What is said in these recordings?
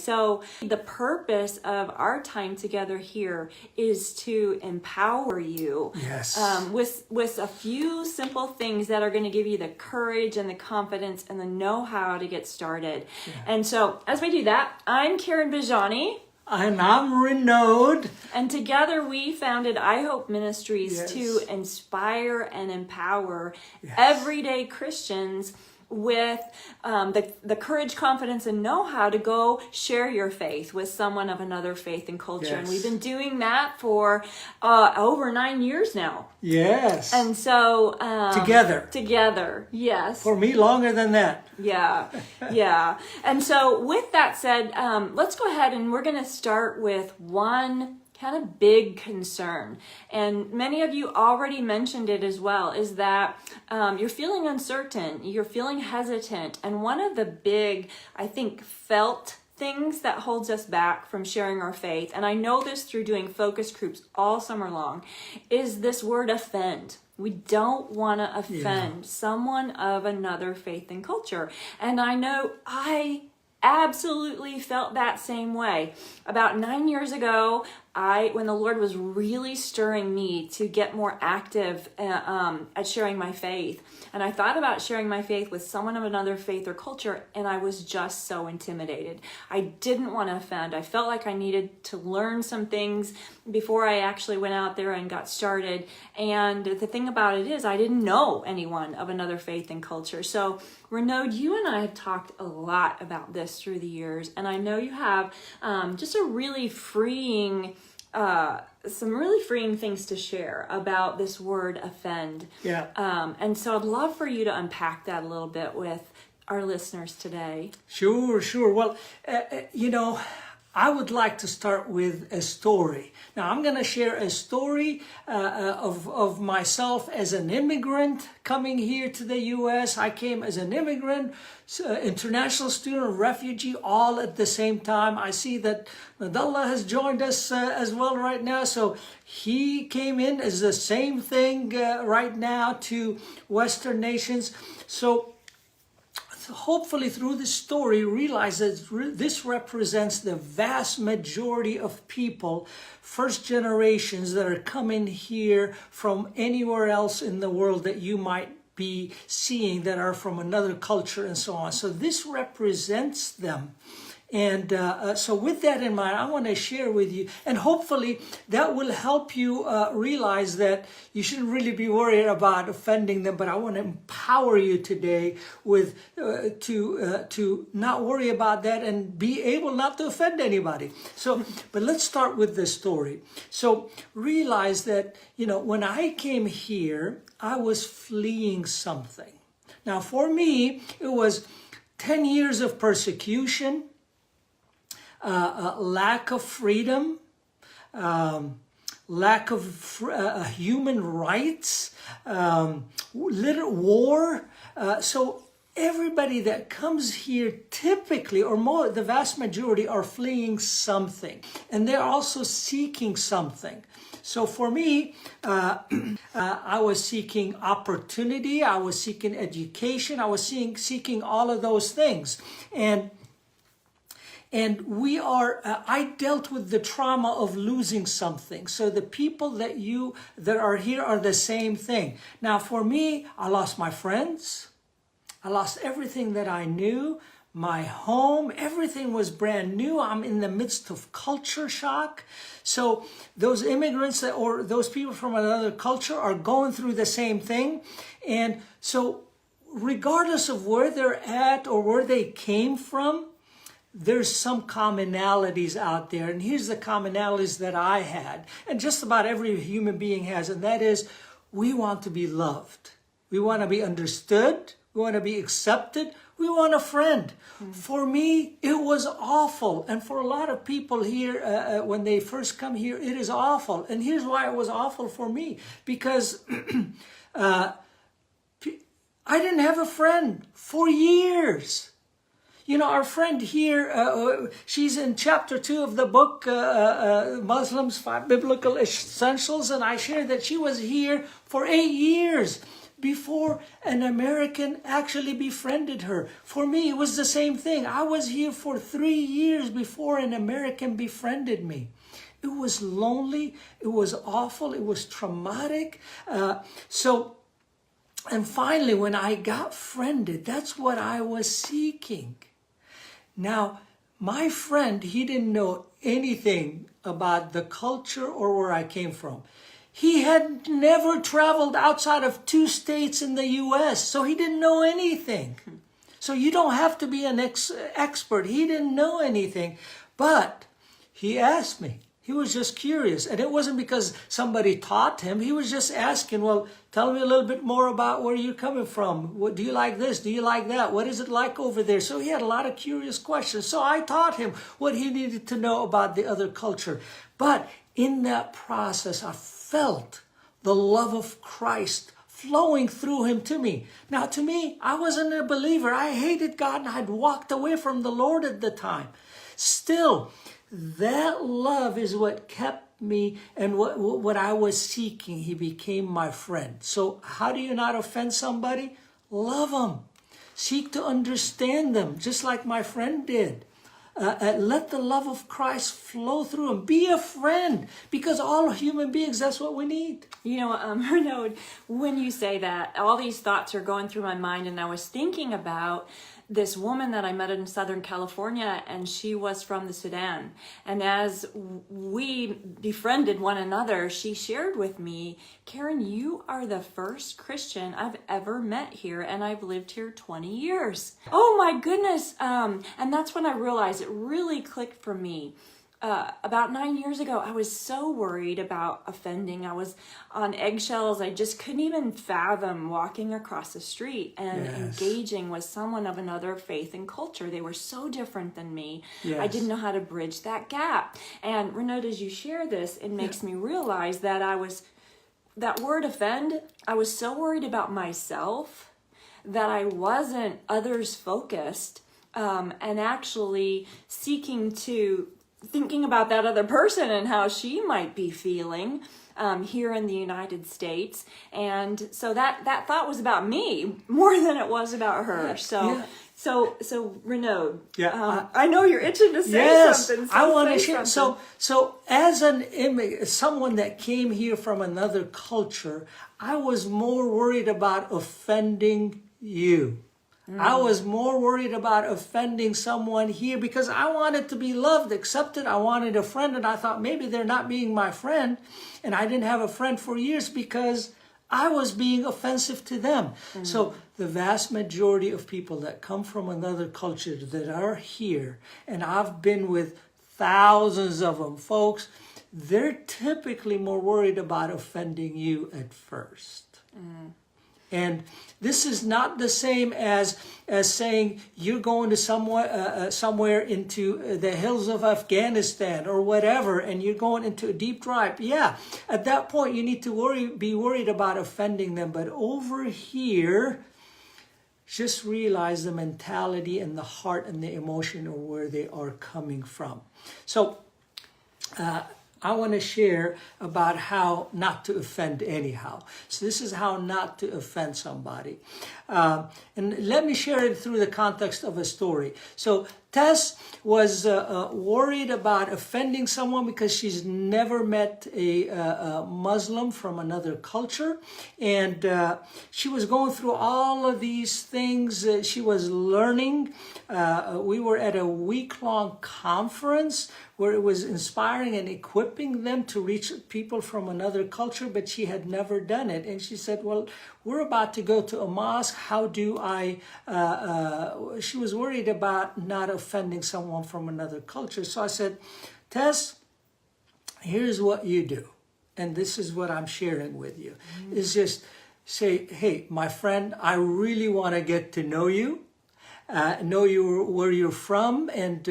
so the purpose of our time together here is to empower you with a few simple things that are going to give you the courage and the confidence and the know-how to get started. Yeah. And so as we do that, I'm Karen Bijani. And I'm Renaud. And together we founded I Hope Ministries to inspire and empower everyday Christians with the courage, confidence, and know-how to go share your faith with someone of another faith and culture. And we've been doing that for over 9 years now. Yes. And so... Together, yes. For me, longer than that. Yeah, yeah. And so with that said, let's go ahead and we're going to start with one kind of big concern, and many of you already mentioned it as well, is that you're feeling uncertain, you're feeling hesitant, and one of the big, I think, felt things that holds us back from sharing our faith, and I know this through doing focus groups all summer long, is this word offend. We don't want to offend someone of another faith and culture, and I know I absolutely felt that same way. About 9 years ago, when the Lord was really stirring me to get more active at sharing my faith, and I thought about sharing my faith with someone of another faith or culture, and I was just so intimidated. I didn't want to offend. I felt like I needed to learn some things before I actually went out there and got started. And the thing about it is, I didn't know anyone of another faith and culture. So Renaud, you and I have talked a lot about this through the years, and I know you have just a really freeing, some really freeing things to share about this word offend. Yeah. And so I'd love for you to unpack that a little bit with our listeners today. Sure. Well, I would like to start with a story. Now, I'm going to share a story of myself as an immigrant coming here to the U.S. I came as an immigrant, international student, refugee, all at the same time. I see that Nadallah has joined us as well right now. So he came in as the same thing right now to Western nations. So hopefully through this story realize that this represents the vast majority of people, first generations that are coming here from anywhere else in the world that you might be seeing that are from another culture and so on. So this represents them. And so with that in mind, I want to share with you, and hopefully that will help you realize that you shouldn't really be worried about offending them, but I want to empower you today with to not worry about that and be able not to offend anybody. So, but let's start with this story. So realize that, when I came here, I was fleeing something. Now, for me, it was 10 years of persecution, lack of freedom, lack of human rights, little war. So everybody that comes here typically, or more, the vast majority, are fleeing something, and they're also seeking something. So for me, I was seeking opportunity, I was seeking education, I was seeking all of those things. And I dealt with the trauma of losing something. So the people that are here are the same thing. Now for me, I lost my friends. I lost everything that I knew. My home, everything was brand new. I'm in the midst of culture shock. So those immigrants or those people from another culture are going through the same thing. And so regardless of where they're at or where they came from, there's some commonalities out there. And here's the commonalities that I had, and just about every human being has, and that is, we want to be loved. We want to be understood. We want to be accepted. We want a friend. Mm-hmm. For me, it was awful. And for a lot of people here, when they first come here, it is awful. And here's why it was awful for me. Because I didn't have a friend for years. Our friend here, she's in chapter 2 of the book, Muslims, 5 Biblical Essentials, and I shared that she was here for 8 years. before an American actually befriended her. For me, it was the same thing. I was here for 3 years before an American befriended me. It was lonely. It was awful. It was traumatic. And finally, when I got friended, that's what I was seeking. Now, my friend, he didn't know anything about the culture or where I came from. He had never traveled outside of 2 states in the U.S., so he didn't know anything. So you don't have to be an expert. He didn't know anything, but he asked me. He was just curious. And it wasn't because somebody taught him. He was just asking, well, tell me a little bit more about where you're coming from. What, do you like this? Do you like that? What is it like over there? So he had a lot of curious questions. So I taught him what he needed to know about the other culture. But in that process, I felt the love of Christ flowing through him to me. Now, to me, I wasn't a believer. I hated God and I'd walked away from the Lord at the time. Still, that love is what kept me and what I was seeking. He became my friend. So how do you not offend somebody? Love them. Seek to understand them, just like my friend did. Let the love of Christ flow through them. Be a friend, because all human beings, that's what we need. You know, Renaud, when you say that, all these thoughts are going through my mind, and I was thinking about this woman that I met in Southern California, and she was from the Sudan. And as we befriended one another, she shared with me, Karen, you are the first Christian I've ever met here, and I've lived here 20 years. Oh my goodness. And that's when I realized it really clicked for me. About 9 years ago, I was so worried about offending. I was on eggshells. I just couldn't even fathom walking across the street and engaging with someone of another faith and culture. They were so different than me. I didn't know how to bridge that gap. And Renaud, as you share this, it makes me realize that that word offend, I was so worried about myself that I wasn't others focused, and actually thinking about that other person and how she might be feeling here in the United States. And so that thought was about me more than it was about her. So Renaud, I know you're itching to say something. So I want to share. So as someone that came here from another culture, I was more worried about offending you. I was more worried about offending someone here because I wanted to be loved, accepted. I wanted a friend, and I thought maybe they're not being my friend. And I didn't have a friend for years because I was being offensive to them. So the vast majority of people that come from another culture that are here, and I've been with thousands of them, folks, they're typically more worried about offending you at first. And this is not the same as saying you're going to somewhere into the hills of Afghanistan or whatever, and you're going into a deep drive. Yeah, at that point you need to be worried about offending them. But over here, just realize the mentality and the heart and the emotion of where they are coming from. So I want to share about how not to offend anyhow. So this is how not to offend somebody. And let me share it through the context of a story. So Tess was worried about offending someone because she's never met a Muslim from another culture. And she was going through all of these things. She was learning. We were at a week-long conference where it was inspiring and equipping them to reach people from another culture, but she had never done it. And she said, well, we're about to go to a mosque. How do I, she was worried about not offending someone from another culture. So I said, Tess, here's what you do. And this is what I'm sharing with you. Is just say, hey, my friend, I really want to get to know you. Know where you're from and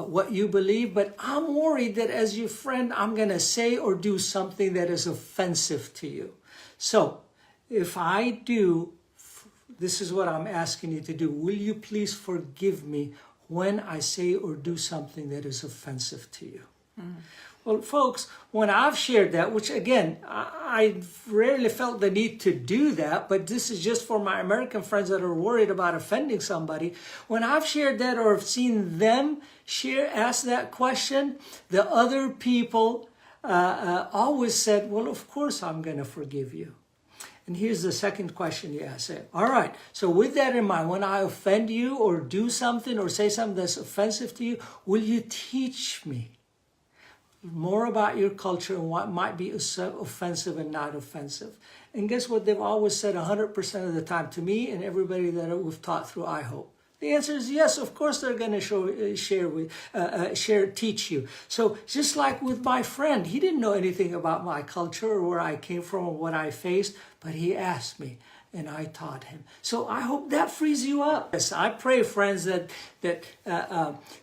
what you believe, but I'm worried that as your friend, I'm going to say or do something that is offensive to you. So if I do, this is what I'm asking you to do. Will you please forgive me when I say or do something that is offensive to you? Well, folks, when I've shared that, which again, I rarely felt the need to do that, but this is just for my American friends that are worried about offending somebody. When I've shared that or have seen them ask that question, the other people always said, well, of course I'm going to forgive you. And here's the second question you ask. All right, so with that in mind, when I offend you or do something or say something that's offensive to you, will you teach me more about your culture and what might be offensive and not offensive? And guess what? They've always said 100% of the time to me and everybody that we've taught through iHope. The answer is yes, of course they're going to teach you. So just like with my friend, he didn't know anything about my culture or where I came from or what I faced, but he asked me and I taught him. So I hope that frees you up. Yes, I pray, friends, that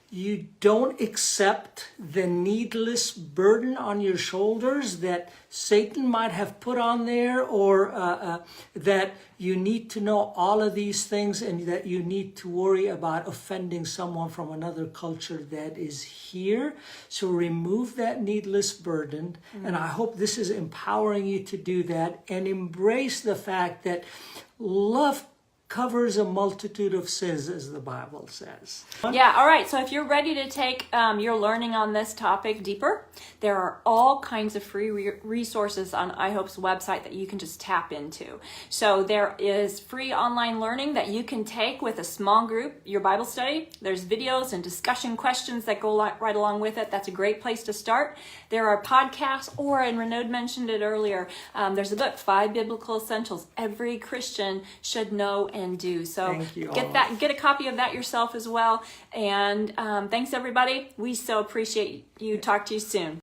you don't accept the needless burden on your shoulders that Satan might have put on there, or that you need to know all of these things and that you need to worry about offending someone from another culture that is here. So remove that needless burden. And I hope this is empowering you to do that and embrace the fact that love covers a multitude of sins, as the Bible says. Yeah, all right. So if you're ready to take your learning on this topic deeper, there are all kinds of free resources on iHope's website that you can just tap into. So there is free online learning that you can take with a small group, your Bible study. There's videos and discussion questions that go right along with it. That's a great place to start. There are podcasts, and Renaud mentioned it earlier, there's a book, 5 Biblical Essentials Every Christian Should Know and Do. So get a copy of that yourself as well. And thanks everybody. We so appreciate you. Talk to you soon.